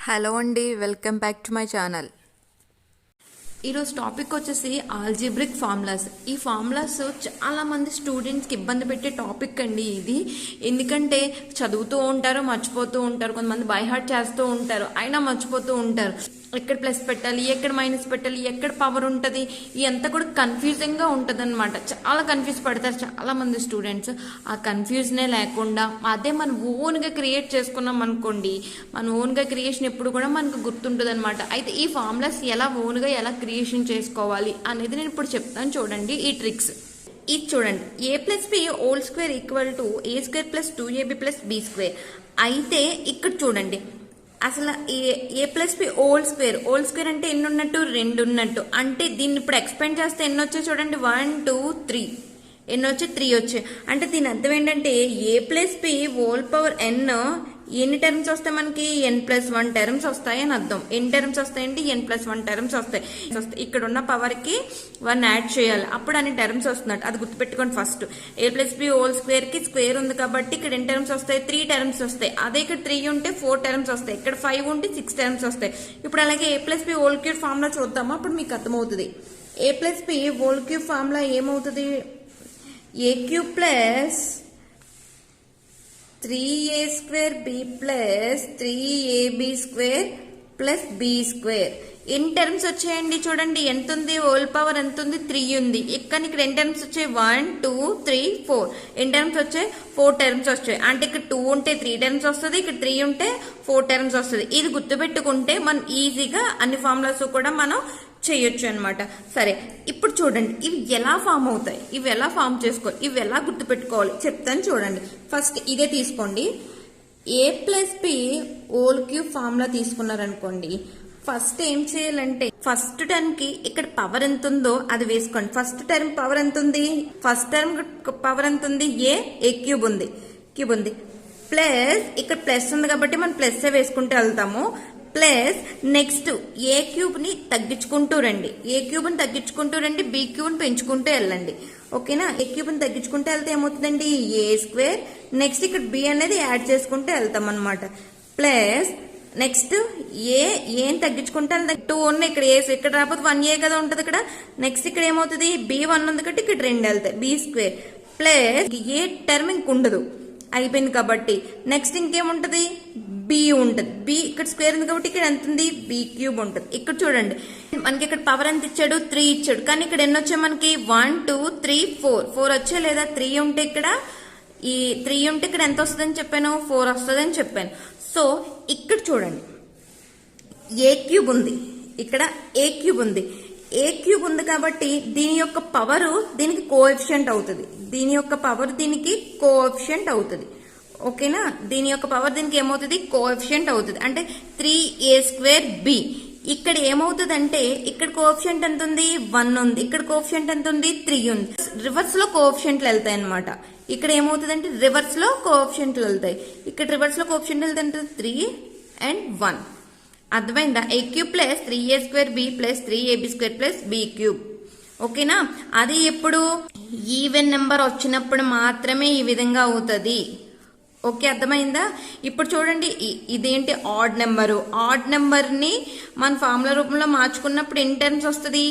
Hello అండి, welcome back to my channel. ఈరోజు topic వచ్చేసి ఆల్జీబ్రిక్ ఫార్ములాస్. ఈ ఫార్ములాస్ చాలా మంది స్టూడెంట్స్కి ఇబ్బంది పెట్టే టాపిక్ అండి ఇది. ఎందుకంటే చదువుతూ ఉంటారు, మర్చిపోతూ ఉంటారు, కొంతమంది బై హార్ట్ చేస్తూ ఉంటారు, అయినా మర్చిపోతూ ఉంటారు. ఎక్కడ ప్లస్ పెట్టాలి, ఎక్కడ మైనస్ పెట్టాలి, ఎక్కడ పవర్ ఉంటుంది, ఇదంతా కూడా కన్ఫ్యూజింగ్గా ఉంటుంది అనమాట. చాలా కన్ఫ్యూజ్ పడతారు చాలా మంది స్టూడెంట్స్. ఆ కన్ఫ్యూజనే లేకుండా అదే మనం ఓన్గా క్రియేట్ చేసుకున్నాం అనుకోండి, మన ఓన్గా క్రియేషన్ ఎప్పుడు కూడా మనకు గుర్తుంటుంది అనమాట. అయితే ఈ ఫార్ములాస్ ఎలా ఓన్గా ఎలా క్రియేషన్ చేసుకోవాలి అనేది నేను ఇప్పుడు చెప్తాను. చూడండి ఈ ట్రిక్స్. ఇది చూడండి, A plus B whole square equal to A square plus 2ab plus B square. అయితే ఇక్కడ చూడండి, అసలు A plus B whole square అంటే ఎన్ని ఉన్నట్టు, 2 ఉన్నట్టు. అంటే దీన్ని ఇప్పుడు ఎక్స్పెండ్ చేస్తే ఎన్ని వచ్చాయి చూడండి, 1 2 3, ఎన్ని వచ్చాయి, 3 వచ్చాయి. అంటే దీని అర్థం ఏంటంటే A plus B whole power n ఎన్ని టర్మ్స్ వస్తాయి మనకి, n+1 టర్మ్స్ వస్తాయి అని అర్థం. ఎన్ని టర్మ్స్ వస్తాయండి, n+1 టర్మ్స్ వస్తాయి. ఇక్కడ ఉన్న పవర్ కి 1 యాడ్ చేయాలి, అప్పుడు అన్ని టర్మ్స్ వస్తున్నట్టు. అది గుర్తుపెట్టుకోండి. ఫస్ట్ ఏ ప్లస్ బి హోల్ స్క్వేర్ కి స్క్వేర్ ఉంది కాబట్టి ఇక్కడ ఎన్ని టర్మ్స్ వస్తాయి, 3 టర్మ్స్ వస్తాయి. అదే ఇక్కడ 3 ఉంటే 4 టర్మ్స్ వస్తాయి, ఇక్కడ 5 ఉంటే 6 టర్మ్స్ వస్తాయి. ఇప్పుడు అలాగే A plus B whole cube formula చూద్దామా, అప్పుడు మీకు అర్థమవుతుంది. A plus B whole cube formula ఏమవుతుంది, A cube plus 3a square b plus 3ab square plus b square. ఎన్ని టర్మ్స్ వచ్చాయండి చూడండి, ఎంత ఉంది, హోల్ పవర్ ఎంత ఉంది, 3 ఉంది. ఇక్కడ ఎన్ని టర్మ్స్ వచ్చాయి, 1 2 3 4. ఎన్ని టర్మ్స్ వచ్చాయి, 4 టర్మ్స్ వచ్చాయి. అంటే ఇక్కడ 2 ఉంటే 3 టర్మ్స్ వస్తుంది, ఇక్కడ 3 ఉంటే 4 టర్మ్స్ వస్తుంది. ఇది గుర్తుపెట్టుకుంటే మనం ఈజీగా అన్ని ఫార్ములాస్ కూడా మనం చేయొచ్చు అనమాట. సరే, ఇప్పుడు చూడండి ఇవి ఎలా ఫామ్ అవుతాయి, ఇవి ఎలా ఫామ్ చేసుకోవాలి, ఇవి ఎలా గుర్తుపెట్టుకోవాలి చెప్తాను. చూడండి, ఫస్ట్ ఇదే తీసుకోండి. A plus B whole cube formula తీసుకున్నారనుకోండి, ఫస్ట్ ఏం చేయాలంటే ఫస్ట్ టర్మ్ కి ఇక్కడ పవర్ ఎంత ఉందో అది వేసుకోండి. ఫస్ట్ టర్మ్ పవర్ ఎంత ఉంది, ఫస్ట్ టర్మ్ పవర్ ఎంత ఉంది, ఏ క్యూబ్ ఉంది, ప్లస్ ఇక్కడ ప్లస్ ఉంది కాబట్టి మనం ప్లస్ వేసుకుంటూ వెళ్తాము. ప్లస్ నెక్స్ట్ ఏ క్యూబ్ ని తగ్గించుకుంటూ రండి, బి క్యూబ్ ని పెంచుకుంటూ వెళ్ళండి. ఓకేనా, ఏ క్యూబ్ ని తగ్గించుకుంటూ వెళ్తే ఏమవుతుందండి, ఏ స్క్వేర్. నెక్స్ట్ ఇక్కడ బి అనేది యాడ్ చేసుకుంటూ వెళ్తాం అనమాట. ప్లస్ నెక్స్ట్ ఏం తగ్గించుకుంటే 2 ఉన్నాయి, ఇక్కడ రాకపోతే 1a కదా ఉంటుంది ఇక్కడ. నెక్స్ట్ ఇక్కడ ఏమవుతుంది, బి 1 ఉంది కాబట్టి ఇక్కడ 2 వెళ్తాయి, బి స్క్వేర్. ప్లస్ ఏ టర్మ్ ఇంకుండదు, అయిపోయింది కాబట్టి. నెక్స్ట్ ఇంకేముంటది, బి ఉంటుంది, బి ఇక్కడ స్క్వేర్ ఉంది కాబట్టి ఇక్కడ ఎంత ఉంది, బి క్యూబ్ ఉంటుంది. ఇక్కడ చూడండి మనకి ఇక్కడ పవర్ ఎంత ఇచ్చాడు, 3 ఇచ్చాడు. కానీ ఇక్కడ ఎన్ని వచ్చాయి మనకి, 1 2 3 4 వచ్చాయి లేదా. 3 ఉంటే ఇక్కడ ఇక్కడ ఎంత వస్తుందని చెప్పాను, 4 వస్తుందని చెప్పాను. సో ఇక్కడ చూడండి, ఏ క్యూబ్ ఉంది, ఇక్కడ ఏ క్యూబ్ ఉంది కాబట్టి దీని యొక్క పవర్ దీనికి కోఎఫిషియంట్ అవుతుంది, ఓకేనా. దీని యొక్క పవర్ దీనికి ఏమవుతుంది, కోఎఫిషియంట్ అవుతుంది. అంటే 3a స్క్వేర్ బి. ఇక్కడ ఏమవుతుంది అంటే ఇక్కడ కోఎఫిషియంట్ ఎంత ఉంది, 1 ఉంది, ఇక్కడ కోఎఫిషియంట్ ఎంత ఉంది, 3 ఉంది. రివర్స్ లో కోఎఫిషియంట్లు వెళ్తాయి అనమాట. ఇక్కడ ఏమవుతుంది అంటే రివర్స్ లో కోఎఫిషియంట్లు వెళ్తాయి, ఇక్కడ రివర్స్ లో కోఎఫిషియంట్ వెళ్తే 3 and 1. అర్థమైందా, a cube plus 3a square b plus 3ab square plus b cube. ఓకేనా, అది ఎప్పుడు ఈవెన్ నెంబర్ వచ్చినప్పుడు మాత్రమే ఈ విధంగా అవుతుంది. ఓకే, అర్థమైందా. ఇప్పుడు చూడండి, ఇదేంటి, ఆడ్ నెంబర్ ని మన ఫార్ములా రూపంలో మార్చుకున్నప్పుడు ఎన్ని టర్మ్స్ వస్తుంది,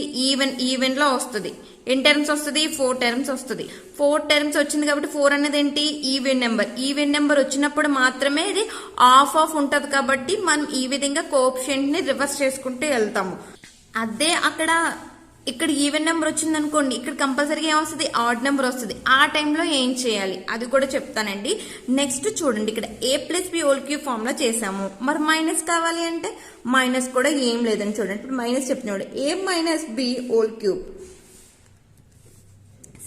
ఈవెన్ లో వస్తుంది. ఎన్ని టర్మ్స్ వస్తుంది, 4 టర్మ్స్ వస్తుంది. 4 టర్మ్స్ వచ్చింది కాబట్టి 4 అనేది ఏంటి, ఈవెన్ నెంబర్ వచ్చినప్పుడు మాత్రమే ఇది ఆఫ్ ఉంటది. కాబట్టి మనం ఈ విధంగా కోఎఫిషియంట్ ని రివర్స్ చేసుకుంటూ వెళ్తాము. అదే ఇక్కడ ఈవెన్ నెంబర్ వచ్చింది అనుకోండి, ఇక్కడ కంపల్సరీగా ఏమొస్తుంది, ఆడ్ నెంబర్ వస్తుంది. ఆ టైంలో ఏం చేయాలి అది కూడా చెప్తానండి. నెక్స్ట్ చూడండి, ఇక్కడ a plus B whole cube formula చేసాము, మరి మైనస్ కావాలి అంటే మైనస్ కూడా ఏం లేదని చూడండి. ఇప్పుడు మైనస్ చెప్తున్నాడు, a minus b whole cube.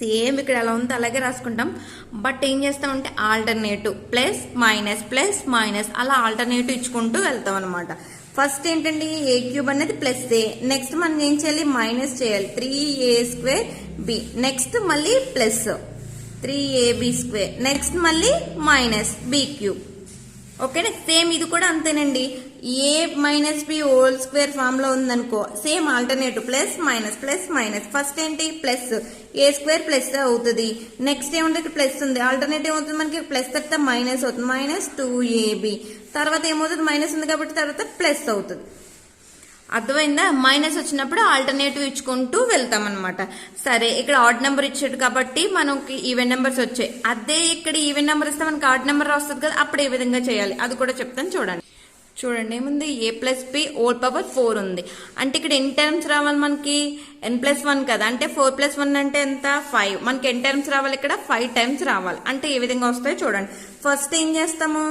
Same ఇక్కడ ఎలా ఉందో అలాగే రాసుకుంటాం. బట్ ఏం చేస్తామంటే ఆల్టర్నేటివ్ ప్లస్ అలా ఆల్టర్నేటివ్ ఇచ్చుకుంటూ వెళ్తాం అనమాట. ఫస్ట్ ఏంటండి, ఏ క్యూబ్ అనేది ప్లస్ ఏ. నెక్స్ట్ మనం ఏం చేయాలి, మైనస్ చేయాలి, 3a స్క్వేర్ బి. నెక్స్ట్ మళ్ళీ ప్లస్ 3ab స్క్వేర్. నెక్స్ట్ మళ్ళీ మైనస్ బి క్యూబ్. ఓకేనా, సేమ్ ఇది కూడా అంతేనండి. A minus b whole square form లో ఉందనుకో, సేమ్ ఆల్టర్నేటివ్ ప్లస్. ఫస్ట్ ఏంటి, ప్లస్ ఏ స్క్వేర్ ప్లస్ అవుతుంది. నెక్స్ట్ ఏముంది, ఇక్కడ ప్లస్ ఉంది, ఆల్టర్నేటివ్ అవుతుంది మనకి, ప్లస్ తర్వాత మైనస్ అవుతుంది, -2ab. తర్వాత ఏమవుతుంది, మైనస్ ఉంది కాబట్టి తర్వాత ప్లస్ అవుతుంది. అర్థమైందా? మైనస్ వచ్చినప్పుడు ఆల్టర్నేటివ్ ఇచ్చుకుంటూ వెళ్తాం అనమాట. సరే, ఇక్కడ ఆడ్ నెంబర్ ఇచ్చాడు కాబట్టి మనకి ఈవెన్ నెంబర్స్ వచ్చాయి. అదే ఇక్కడ ఈవెన్ నెంబర్ ఇస్తే మనకి ఆడ్ నెంబర్ వస్తుంది కదా, అప్పుడు ఏ విధంగా చేయాలి అది కూడా చెప్తాను. చూడండి ఏముంది, a plus B whole power 4 ఉంది. అంటే ఇక్కడ ఎన్ని టర్మ్స్ రావాలి మనకి, n+1 కదా, అంటే 4+1 అంటే ఎంత 5. మనకి ఎన్ని టర్మ్స్ రావాలి, ఇక్కడ 5 టైమ్స్ రావాలి. అంటే ఏ విధంగా వస్తాయో చూడండి. ఫస్ట్ ఏం చేస్తాము,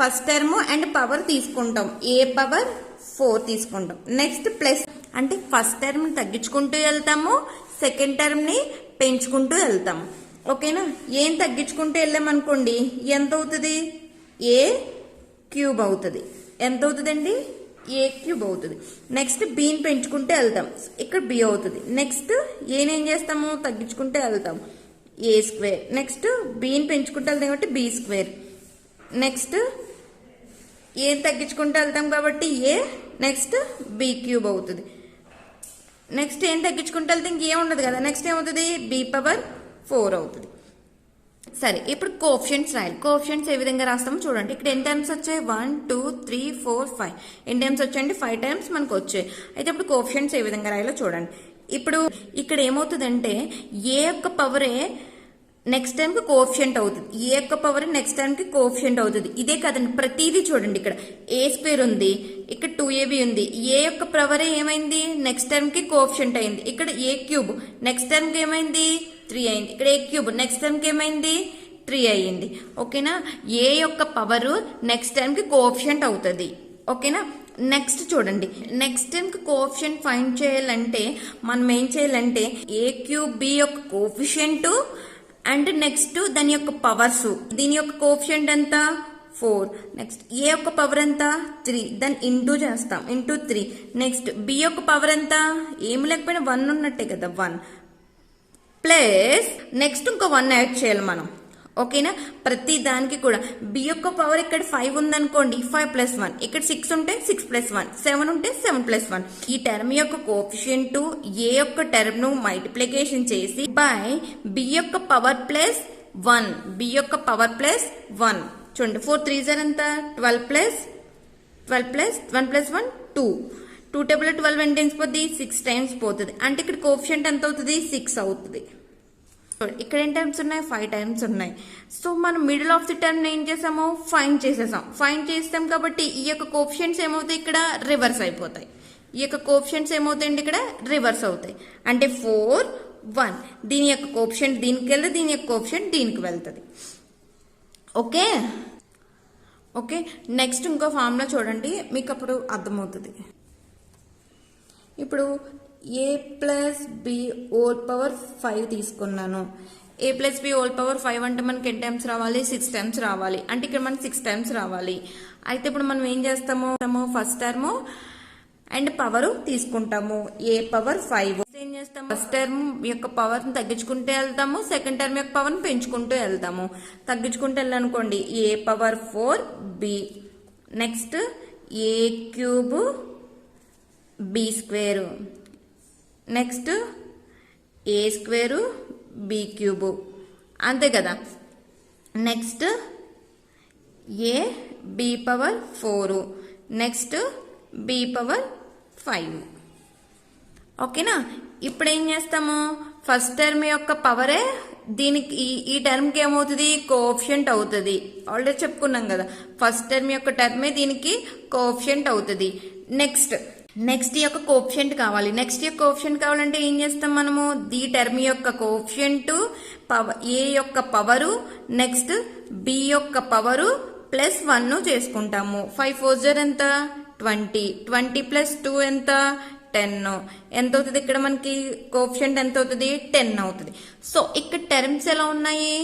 ఫస్ట్ టర్మ్ అండ్ పవర్ తీసుకుంటాం, a పవర్ 4 తీసుకుంటాం. నెక్స్ట్ ప్లస్ అంటే ఫస్ట్ టర్మ్ తగ్గించుకుంటూ వెళ్తాము, సెకండ్ టర్మ్ ని పెంచుకుంటూ వెళ్తాము. ఓకేనా? ఏం తగ్గించుకుంటూ వెళ్ళామనుకోండి ఎంత అవుతుంది, a క్యూబ్ అవుతుంది. ఎంత అవుతుందండి, a క్యూబ్ అవుతుంది. నెక్స్ట్ బీని పెంచుకుంటే వెళ్తాం, ఇక్కడ b అవుతుంది. నెక్స్ట్ ఏం చేస్తాము, తగ్గించుకుంటే వెళ్తాం, a స్క్వేర్. నెక్స్ట్ బీని పెంచుకుంటే వెళ్తాం కాబట్టి b స్క్వేర్. నెక్స్ట్ ఏం తగ్గించుకుంటూ వెళ్తాం కాబట్టి a, నెక్స్ట్ b క్యూబ్ అవుతుంది. నెక్స్ట్ ఏం తగ్గించుకుంటూ వెళ్తే ఇంకేం ఉండదు కదా, నెక్స్ట్ ఏమవుతుంది, b పవర్ 4 అవుతుంది. సరే, ఇప్పుడు కోఎఫిషియంట్స్ రాయాలి. కోఎఫిషియంట్స్ ఏ విధంగా రాస్తామో చూడండి. ఇక్కడ ఎన్ని టైమ్స్ వచ్చాయి, 1 2 3 4 5. ఎన్ని టైమ్స్ వచ్చాయండి, 5 టైమ్స్ మనకు వచ్చాయి. అయితే ఇప్పుడు కోఎఫిషియంట్స్ ఏ విధంగా రాయాలో చూడండి. ఇప్పుడు ఇక్కడ ఏమవుతుందంటే ఏ యొక్క పవరే నెక్స్ట్ టైం కి కోఎఫిషియంట్ అవుతుంది, ఏ యొక్క పవర్ నెక్స్ట్ టైం కి కోఎఫిషియంట్ అవుతుంది. ఇదే కదండి, ప్రతిదీ చూడండి. ఇక్కడ a స్క్వేర్ ఉంది, ఇక్కడ 2ab ఉంది. ఏ యొక్క పవరే ఏమైంది, నెక్స్ట్ టైం కి కోఎఫిషియంట్ అయింది. ఇక్కడ a క్యూబ్ నెక్స్ట్ టైం కి ఏమైంది, 3 అయింది. ఇక్కడ a క్యూబ్ నెక్స్ట్ టైం కి ఏమైంది, 3 అయ్యింది. ఓకేనా? ఏ యొక్క పవర్ నెక్స్ట్ టైం కి కోఎఫిషియంట్ అవుతుంది. ఓకేనా? నెక్స్ట్ చూడండి, నెక్స్ట్ టైం కి కోఎఫిషియంట్ ఫైండ్ చేయాలంటే మనం ఏం చేయాలంటే a క్యూబ్ b యొక్క కోఎఫిషియంట్ అండ్ నెక్స్ట్ దాని యొక్క పవర్స్. దీని యొక్క కోఎఫిషియంట్ ఎంత, 4. నెక్స్ట్ ఏ యొక్క పవర్ ఎంత, 3. దాన్ని ఇంటూ చేస్తాం, ఇంటూ 3. నెక్స్ట్ బి యొక్క పవర్ ఎంత, ఏమి లేకపోయినా 1 ఉన్నట్టే కదా, 1 ప్లస్ నెక్స్ట్ ఇంకో 1 యాడ్ చేయాలి మనం. ఓకేనా? ప్రతి దానికి కూడా బి యొక్క పవర్ ఇక్కడ 5 ఉందనుకోండి, 5+1. ఇక్కడ 6 ఉంటే 6+1, 7 ఉంటే 7+1. ఈ టర్మ్ యొక్క కోఎఫిషియంట్ ఏ యొక్క టర్మ్ ను మల్టిప్లికేషన్ చేసి బై బి యొక్క పవర్ ప్లస్ 1, బి యొక్క పవర్ ప్లస్ 1. చూడండి, 4 3 ఎంత, 12 ప్లస్ 1 ప్లస్ 1 2. 2 టేబుల్ 12 ఎన్ని టైమ్స్ పోతుంది, 6 టైమ్స్ పోతుంది. అంటే ఇక్కడ కోఎఫిషియంట్ ఎంత అవుతుంది, 6 అవుతుంది. ఇక్కడ ఎన్ని టైమ్స్ ఉన్నాయి, 5 టైమ్స్ ఉన్నాయి. సో మనం మిడిల్ ఆఫ్ ది టర్మ్ ఏం చేసాము, ఫైండ్ చేసేసాం. ఫైండ్ చేస్తాం కాబట్టి ఈ యొక్క కోఎఫిషియంట్స్ ఏమవుతాయి, ఇక్కడ రివర్స్ అయిపోతాయి. ఈ యొక్క కోఎఫిషియంట్స్ ఏమవుతాయండి, ఇక్కడ రివర్స్ అవుతాయి. అంటే 4 1, దీని యొక్క కోఎఫిషియంట్ దీనికి వెళ్తే దీని యొక్క కోఎఫిషియంట్ దీనికి వెళ్తుంది. ఓకే ఓకే నెక్స్ట్ ఇంకో ఫార్ములా చూడండి, మీకు అప్పుడు అర్థమవుతుంది. ఇప్పుడు a plus B whole power 5 తీసుకున్నాను. a plus B whole power 5 అంటే మనకి ఎన్ని టైమ్స్ రావాలి, 6 టైమ్స్ రావాలి. అంటే ఇక్కడ మనకి 6 టైమ్స్ రావాలి. అయితే ఇప్పుడు మనం ఏం చేస్తాము, ఫస్ట్ టర్మ్ అండ్ పవర్ తీసుకుంటాము, a పవర్ 5. ఏం చేస్తాము, ఫస్ట్ టర్మ్ యొక్క పవర్ ని తగ్గించుకుంటూ వెళ్తాము, సెకండ్ టర్మ్ యొక్క పవర్ ని పెంచుకుంటూ వెళ్తాము. తగ్గించుకుంటూ వెళ్ళాలనుకోండి, a power 4 b. Next a cube b square. Next a square b cube, అంతే కదా. Next a b power 4, next b power 5. ఓకేనా? ఇప్పుడు ఏం చేస్తాము, ఫస్ట్ టర్మ్ యొక్క పవరే దీనికి ఈ టర్మ్ కి ఏమవుతుంది, కోఎఫిషియంట్ అవుతుంది. ఆల్రెడీ చెప్పుకున్నాం కదా, ఫస్ట్ టర్మ్ యొక్క టర్మే దీనికి కోఎఫిషియంట్ అవుతుంది. నెక్స్ట్ యొక్క కోఎఫిషియంట్ కావాలి. నెక్స్ట్ యొక్క కోఎఫిషియంట్ కావాలంటే ఏం చేస్తాం మనము, ది టర్మ్ యొక్క కోఎఫిషియంట్ ఏ యొక్క పవరు నెక్స్ట్ బి యొక్క పవరు ప్లస్ 1 చేసుకుంటాము. 5 4 ఎంత, 20. 20 ప్లస్ 2 ఎంత, 10. ఎంత అవుతుంది, ఇక్కడ మనకి కోఎఫిషియంట్ ఎంత అవుతుంది, 10 అవుతుంది. సో ఇక్కడ టర్మ్స్ ఎలా ఉన్నాయి,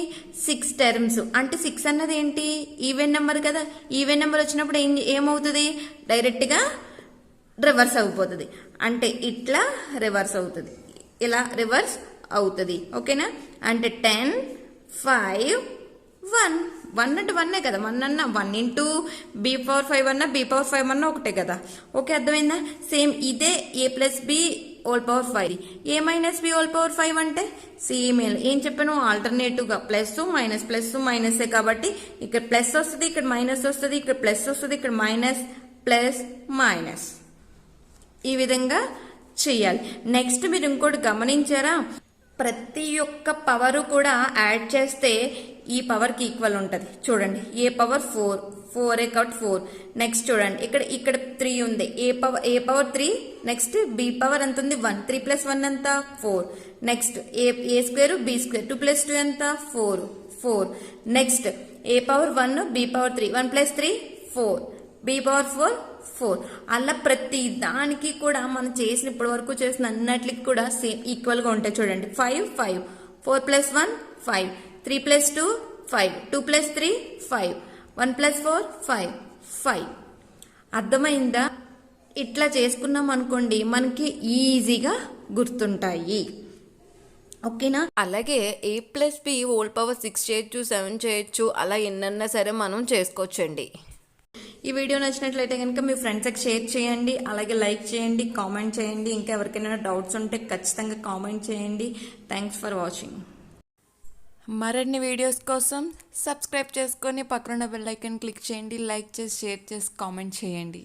6 టర్మ్స్. అంటే 6 అన్నది ఏంటి, ఈవెన్ నెంబర్ కదా. ఈవెన్ నెంబర్ వచ్చినప్పుడు ఏమవుతుంది, డైరెక్ట్ గా రివర్స్ అయిపోతుంది. అంటే ఇట్లా రివర్స్ అవుతుంది, ఇలా రివర్స్ అవుతుంది. ఓకేనా? అంటే 10 5 1. 1 అంటే 1 కదా, 1 అన్న 1 ఇంటూ బి పవర్ 5 అన్న బి పవర్ 5 అన్న ఒకటే కదా. ఓకే, అర్థమైందా? సేమ్ ఇదే a plus B whole power 5. a minus b whole power 5 అంటే సేమ్ ఏం చెప్పాను, ఆల్టర్నేటివ్ గా ప్లస్ మైనస్ కాబట్టి ఇక్కడ ప్లస్ వస్తుంది, ఇక్కడ మైనస్ వస్తుంది, ఇక్కడ ప్లస్ వస్తుంది, ఇక్కడ మైనస్ ప్లస్ మైనస్. ఈ విధంగా చెయ్యాలి. నెక్స్ట్ మీరు ఇంకోటి గమనించారా, ప్రతి ఒక్క పవర్ కూడా యాడ్ చేస్తే ఈ పవర్ కి ఈక్వల్ ఉంటుంది. చూడండి ఏ పవర్ 4 కాబట్టి 4. నెక్స్ట్ చూడండి ఇక్కడ 3 ఉంది, a power 3. Next b power ఎంత ఉంది 1. 3 + 1 ఎంత 4. Next a square b square 2 + 2 ఎంత 4. Next a power 1 b power 3 1 + 3 4. B power 4. అలా ప్రతి దానికి కూడా మనం చేసిన ఇప్పటి వరకు చేసిన అన్నిటికి కూడా సేమ్ ఈక్వల్ గా ఉంటాయి. చూడండి 5 4 + 1 5 3 + 2 5 2 + 3 5 1 + 4 5. అర్థమైందా? ఇట్లా చేసుకున్నాం అనుకోండి మనకి ఈజీగా గుర్తుంటాయి. ఓకేనా? అలాగే a + b హోల్ పవర్ 6 చేయొచ్చు, 7 చేయొచ్చు, అలా ఎన్నన్నా సరే మనం చేసుకోవచ్చండి. ఈ వీడియో నచ్చినట్లయితే కనుక మీ ఫ్రెండ్స్కి షేర్ చేయండి, అలాగే లైక్ చేయండి, కామెంట్ చేయండి. ఇంకా ఎవరికైనా డౌట్స్ ఉంటే ఖచ్చితంగా కామెంట్ చేయండి. Thanks for watching. మరిన్ని వీడియోస్ కోసం సబ్స్క్రైబ్ చేసుకొని పక్కన బెల్ ఐకాన్ క్లిక్ చేయండి. లైక్ చేసి, షేర్ చేసి, కామెంట్ చేయండి.